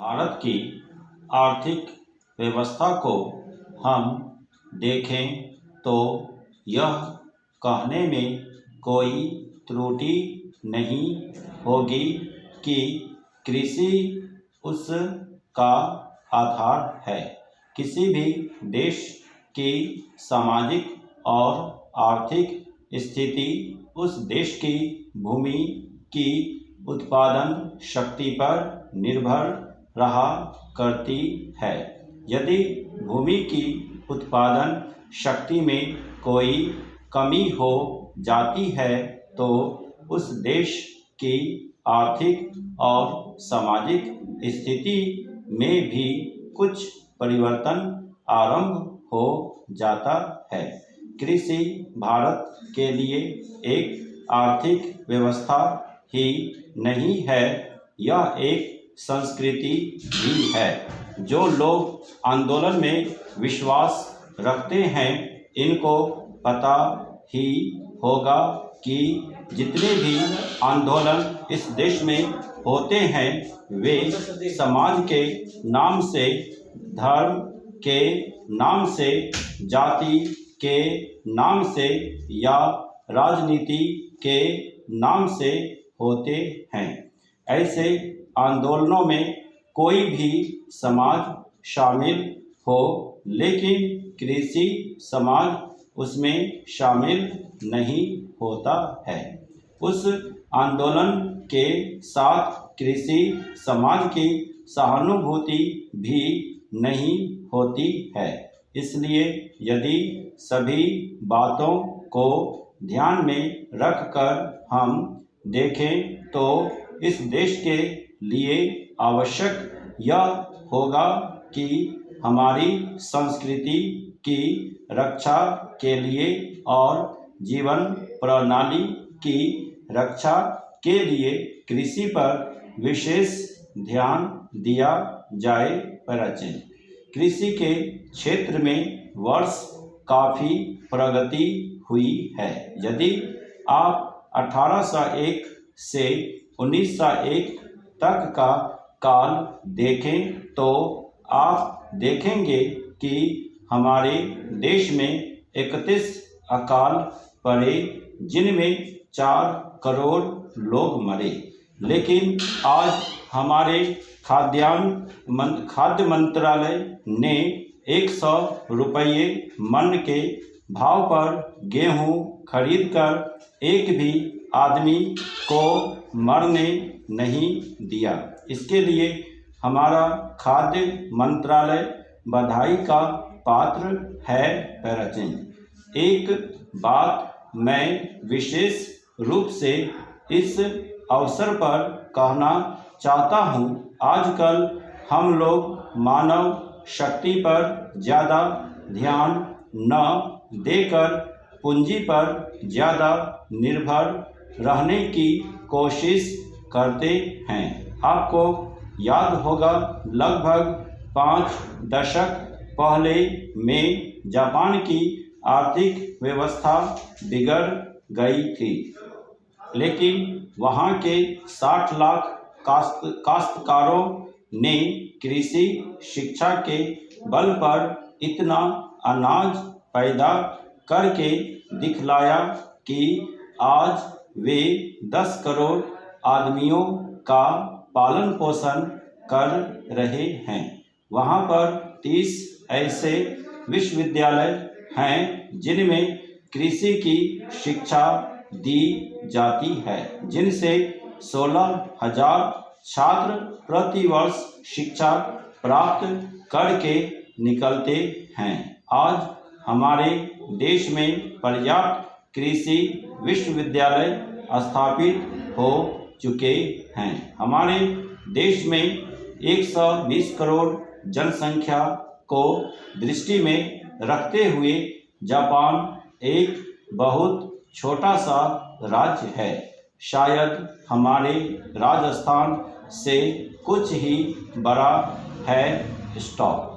भारत की आर्थिक व्यवस्था को हम देखें तो यह कहने में कोई त्रुटि नहीं होगी कि कृषि उसका आधार है। किसी भी देश की सामाजिक और आर्थिक स्थिति उस देश की भूमि की उत्पादन शक्ति पर निर्भर रहा करती है। यदि भूमि की उत्पादन शक्ति में कोई कमी हो जाती है तो उस देश की आर्थिक और सामाजिक स्थिति में भी कुछ परिवर्तन आरंभ हो जाता है। कृषि भारत के लिए एक आर्थिक व्यवस्था ही नहीं है, यह एक संस्कृति भी है। जो लोग आंदोलन में विश्वास रखते हैं, इनको पता ही होगा कि जितने भी आंदोलन इस देश में होते हैं वे समाज के नाम से, धर्म के नाम से, जाति के नाम से या राजनीति के नाम से होते हैं। ऐसे आंदोलनों में कोई भी समाज शामिल हो, लेकिन कृषि समाज उसमें शामिल नहीं होता है। उस आंदोलन के साथ कृषि समाज की सहानुभूति भी नहीं होती है। इसलिए यदि सभी बातों को ध्यान में रखकर हम देखें तो इस देश के लिए आवश्यक यह होगा कि हमारी संस्कृति की रक्षा के लिए और जीवन प्रणाली की रक्षा के लिए कृषि पर विशेष ध्यान दिया जाए। कृषि के क्षेत्र में वर्ष काफ़ी प्रगति हुई है। यदि आप 1801 से 1901 तक का काल देखें तो आप देखेंगे कि हमारे देश में 31 अकाल पड़े, जिनमें 4 करोड़ लोग मरे। लेकिन आज हमारे खाद्य मंत्रालय ने 100 रुपये मन के भाव पर गेहूं खरीदकर एक भी आदमी को मरने नहीं दिया। इसके लिए हमारा खाद्य मंत्रालय बधाई का पात्र है। एक बात मैं विशेष रूप से इस अवसर पर कहना चाहता हूँ। आजकल हम लोग मानव शक्ति पर ज़्यादा ध्यान न देकर पूंजी पर ज़्यादा निर्भर रहने की कोशिश करते हैं। आपको याद होगा, लगभग 5 दशक पहले में जापान की आर्थिक व्यवस्था बिगड़ गई थी, लेकिन वहाँ के 60 लाख काश्तकारों ने कृषि शिक्षा के बल पर इतना अनाज पैदा करके दिखलाया कि आज वे 10 करोड़ आदमियों का पालन पोषण कर रहे हैं। वहाँ पर 30 ऐसे विश्वविद्यालय हैं जिनमें कृषि की शिक्षा दी जाती है, जिनसे 16,000 छात्र प्रति वर्ष शिक्षा प्राप्त करके निकलते हैं। आज हमारे देश में पर्याप्त कृषि विश्वविद्यालय स्थापित हो चुके हैं। हमारे देश में 120 करोड़ जनसंख्या को दृष्टि में रखते हुए जापान एक बहुत छोटा सा राज्य है। शायद हमारे राजस्थान से कुछ ही बड़ा है। स्टॉप।